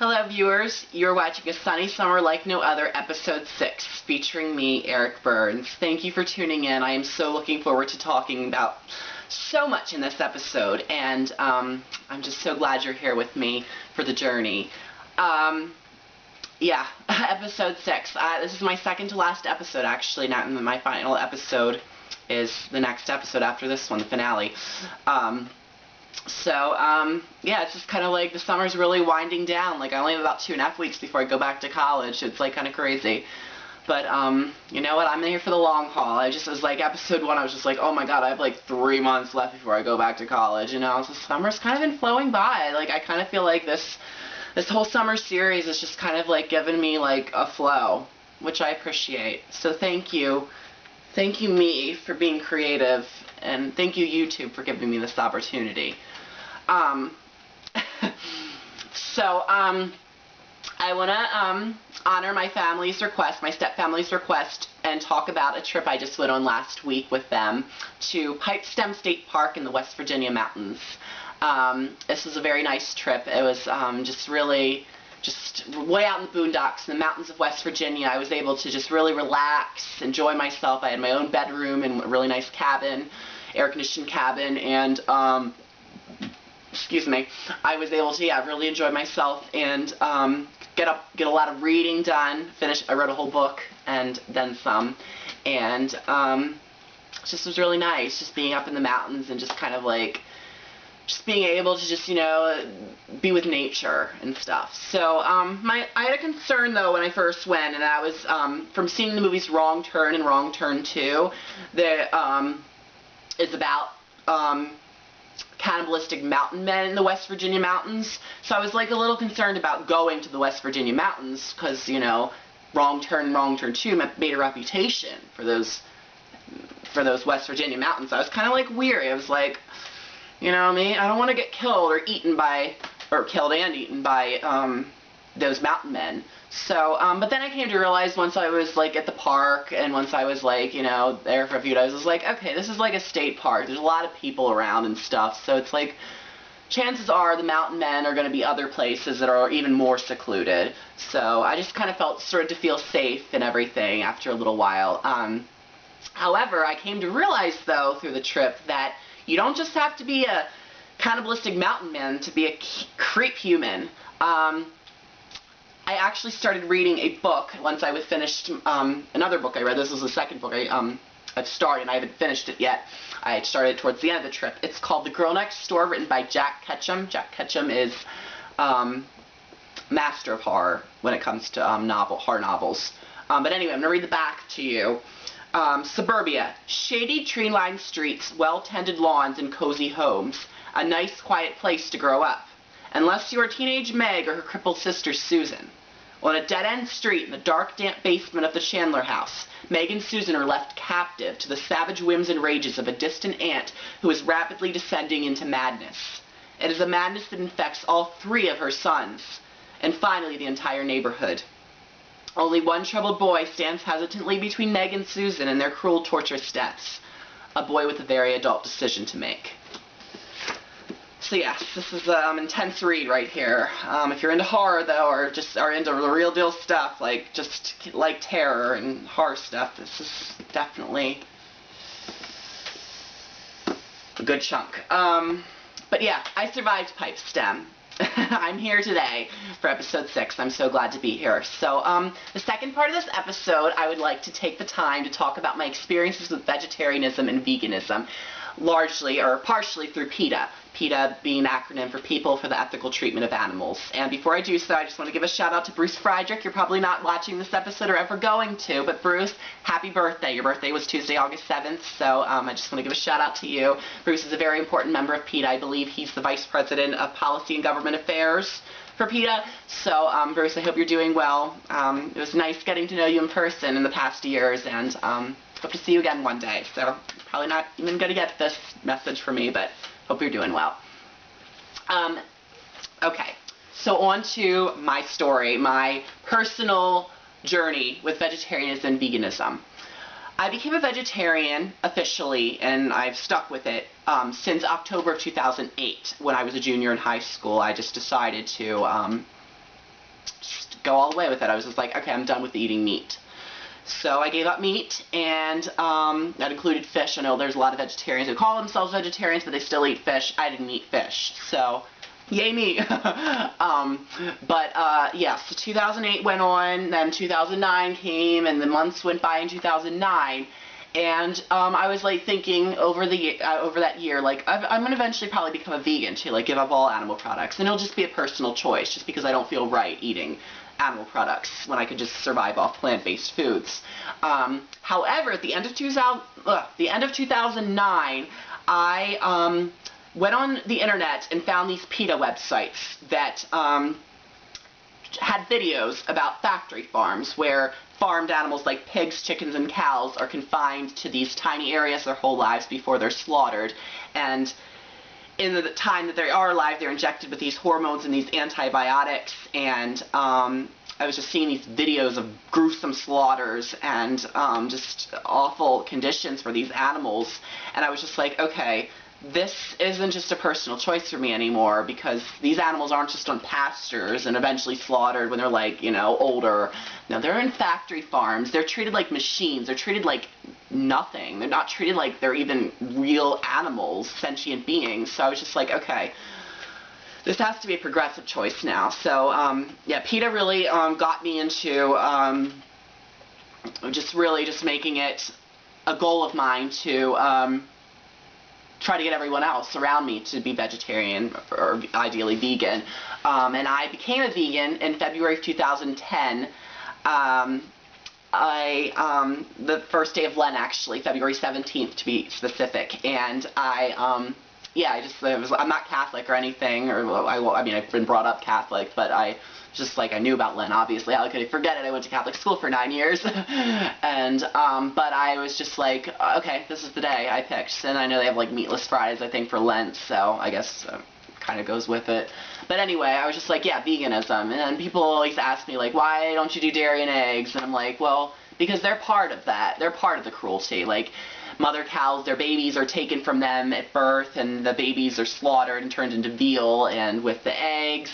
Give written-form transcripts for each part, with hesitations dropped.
Hello viewers, you're watching A Sunny Summer Like No Other, Episode 6, featuring me, Eric Burns. Thank you for tuning in. I am so looking forward to talking about so much in this episode, and I'm just so glad you're here with me for the journey. Yeah, Episode 6. This is my second to last episode, actually, not my final episode is the next episode after this one, the finale. Yeah, it's just kind of like the summer's really winding down. Like, I only have about 2.5 weeks before I go back to college. It's, like, kind of crazy. But, you know what? I'm in here for the long haul. I was like, episode 1, I was just like, oh my god, I have, like, 3 months left before I go back to college, you know? So summer's kind of been flowing by. Like, I kind of feel like this whole summer series is just kind of, like, giving me, like, a flow, which I appreciate. So thank you. Thank you, me, for being creative, and thank you, YouTube, for giving me this opportunity. I want to honor my family's request, my stepfamily's request, and talk about a trip I just went on last week with them to Pipestem State Park in the West Virginia mountains. This was a very nice trip. It was just way out in the boondocks, in the mountains of West Virginia. I was able to just really relax, enjoy myself. I had my own bedroom and a really nice cabin, air-conditioned cabin, and excuse me, I was able to, yeah, really enjoy myself and get a lot of reading done. I wrote a whole book and then some, and it just was really nice, just being up in the mountains and just kind of like, just being able to just, you know, be with nature and stuff. So, I had a concern, though, when I first went, and that was, from seeing the movies Wrong Turn and Wrong Turn 2, that, is about, cannibalistic mountain men in the West Virginia mountains. So I was, like, a little concerned about going to the West Virginia mountains, because, you know, Wrong Turn 2 made a reputation for those West Virginia mountains. I was kind of, like, weary. I was like, you know what I mean? I don't want to get killed or eaten by, or killed and eaten by, those mountain men. So, but then I came to realize once I was, like, at the park, and once I was, like, you know, there for a few days, I was like, okay, this is like a state park. There's a lot of people around and stuff, so it's like, chances are the mountain men are going to be other places that are even more secluded. So I just kind of started to feel safe and everything after a little while. However, I came to realize, though, through the trip, that you don't just have to be a cannibalistic mountain man to be a creep human. I actually started reading a book once I was finished, another book I read. This was the second book I've started, and I haven't finished it yet. I started towards the end of the trip. It's called The Girl Next Door, written by Jack Ketchum. Jack Ketchum is master of horror when it comes to horror novels. But anyway, I'm going to read the back to you. Suburbia. Shady tree-lined streets, well-tended lawns, and cozy homes. A nice, quiet place to grow up. Unless you are teenage Meg or her crippled sister Susan. On a dead-end street in the dark, damp basement of the Chandler house, Meg and Susan are left captive to the savage whims and rages of a distant aunt who is rapidly descending into madness. It is a madness that infects all 3 of her sons, and finally the entire neighborhood. Only one troubled boy stands hesitantly between Meg and Susan and their cruel, torturous deaths. A boy with a very adult decision to make. So yes, this is an intense read right here. If you're into horror, though, or just are into the real deal stuff, like just like terror and horror stuff, this is definitely a good chunk. But yeah, I survived Pipestem. I'm here today for episode 6. I'm so glad to be here. So, the second part of this episode, I would like to take the time to talk about my experiences with vegetarianism and veganism, largely or partially through PETA. PETA being an acronym for People for the Ethical Treatment of Animals. And before I do so, I just want to give a shout out to Bruce Friedrich. You're probably not watching this episode or ever going to, but Bruce, happy birthday. Your birthday was Tuesday, August 7th, so I just want to give a shout out to you. Bruce is a very important member of PETA. I believe he's the Vice President of Policy and Government Affairs for PETA. So, Bruce, I hope you're doing well. It was nice getting to know you in person in the past years, and hope to see you again one day. So, probably not even going to get this message from me, but hope you're doing well. Okay, so on to my story, my personal journey with vegetarianism and veganism. I became a vegetarian officially, and I've stuck with it since October of 2008. When I was a junior in high school, I just decided to just go all the way with it. I was just like, okay, I'm done with eating meat. So I gave up meat, and that included fish. I know there's a lot of vegetarians who call themselves vegetarians, but they still eat fish. I didn't eat fish, so yay me. Yeah, so 2008 went on, then 2009 came, and the months went by in 2009. And I was like thinking over that year, like I'm gonna eventually probably become a vegan too, like give up all animal products, and it'll just be a personal choice, just because I don't feel right eating animal products when I could just survive off plant-based foods. However, at the end of 2009, I went on the internet and found these PETA websites that had videos about factory farms where farmed animals like pigs, chickens, and cows are confined to these tiny areas their whole lives before they're slaughtered. And in the time that they are alive, they're injected with these hormones and these antibiotics. And I was just seeing these videos of gruesome slaughters and just awful conditions for these animals. And I was just like, okay, this isn't just a personal choice for me anymore, because these animals aren't just on pastures and eventually slaughtered when they're like, you know, older. No, they're in factory farms. They're treated like machines. They're treated like nothing. They're not treated like they're even real animals, sentient beings. So I was just like, okay, this has to be a progressive choice now. So, yeah, PETA really got me into just making it a goal of mine to try to get everyone else around me to be vegetarian or ideally vegan. And I became a vegan in February of 2010. The first day of Lent, actually, February 17th to be specific. And I'm not Catholic or anything, or I mean, I've been brought up Catholic, but I knew about Lent, obviously. How could I forget it? I went to Catholic school for 9 years. And, but I was just like, okay, this is the day I picked. And I know they have like meatless Fridays, I think, for Lent, so I guess kind of goes with it. But anyway, I was just like, yeah, veganism. And then people always ask me, like, why don't you do dairy and eggs? And I'm like, well, because they're part of that. They're part of the cruelty. Like, mother cows, their babies are taken from them at birth, and the babies are slaughtered and turned into veal. And with the eggs,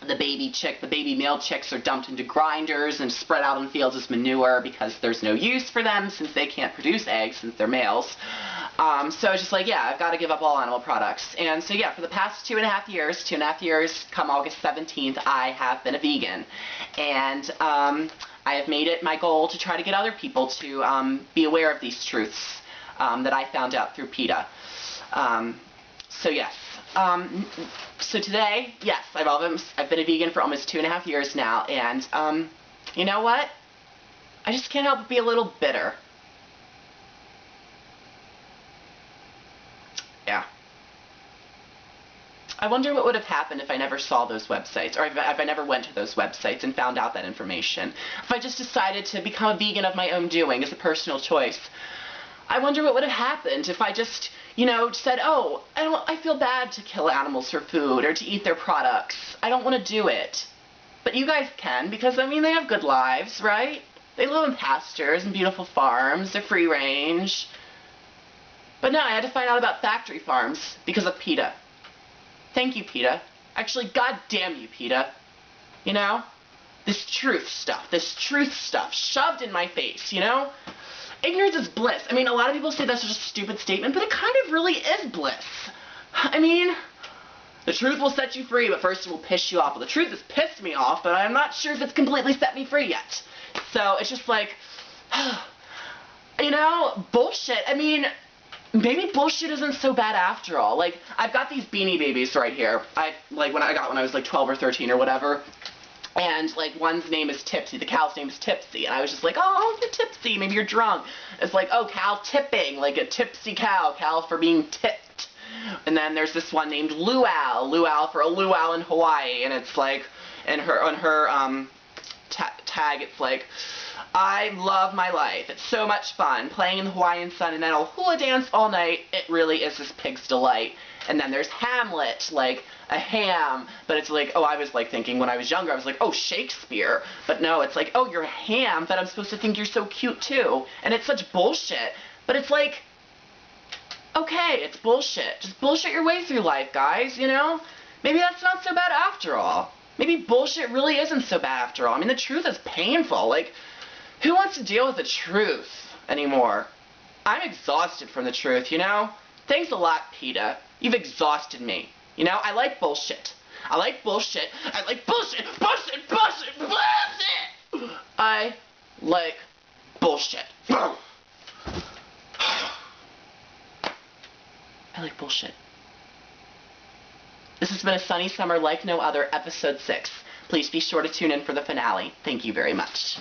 the baby male chicks are dumped into grinders and spread out in fields as manure, because there's no use for them since they can't produce eggs since they're males. So I was just like, yeah, I've got to give up all animal products. And so yeah, for the past 2.5 years, come August 17th, I have been a vegan. And I have made it my goal to try to get other people to be aware of these truths that I found out through PETA. So yes. So today, yes, I've been a vegan for almost 2.5 years now, and you know what? I just can't help but be a little bitter. Yeah. I wonder what would have happened if I never saw those websites, or if I never went to those websites and found out that information. If I just decided to become a vegan of my own doing as a personal choice. I wonder what would have happened if I just, you know, said, oh, I feel bad to kill animals for food or to eat their products. I don't want to do it. But you guys can, because, I mean, they have good lives, right? They live in pastures and beautiful farms. They're free range. But no, I had to find out about factory farms because of PETA. Thank you, PETA. Actually, goddamn you, PETA. You know? This truth stuff shoved in my face, you know? Ignorance is bliss. I mean, a lot of people say that's just a stupid statement, but it kind of really is bliss. I mean, the truth will set you free, but first it will piss you off. Well, the truth has pissed me off, but I'm not sure if it's completely set me free yet. So it's just like, you know, bullshit. I mean, maybe bullshit isn't so bad after all. Like, I've got these Beanie Babies right here. When I was like 12 or 13 or whatever. And, like, one's name is Tipsy. The cow's name is Tipsy. And I was just like, oh, you're tipsy. Maybe you're drunk. It's like, oh, cow tipping. Like a tipsy cow. Cow for being tipped. And then there's this one named Luau. Luau for a luau in Hawaii. And it's like, on her tag, it's like, I love my life. It's so much fun. Playing in the Hawaiian sun, and then I'll hula dance all night. It really is this pig's delight. And then there's Hamlet, like a ham, but it's like, oh, I was like thinking when I was younger, I was like, oh, Shakespeare. But no, it's like, oh, you're a ham, but I'm supposed to think you're so cute too. And it's such bullshit. But it's like, okay, it's bullshit. Just bullshit your way through life, guys, you know? Maybe that's not so bad after all. maybe bullshit really isn't so bad after all. I mean, the truth is painful. Like, who wants to deal with the truth anymore? I'm exhausted from the truth, you know? Thanks a lot, PETA. You've exhausted me. You know, I like bullshit. I like bullshit. I like bullshit. Bullshit. Bullshit. Bullshit. I like bullshit. I like bullshit. This has been A Sunny Summer Like No Other, Episode 6. Please be sure to tune in for the finale. Thank you very much.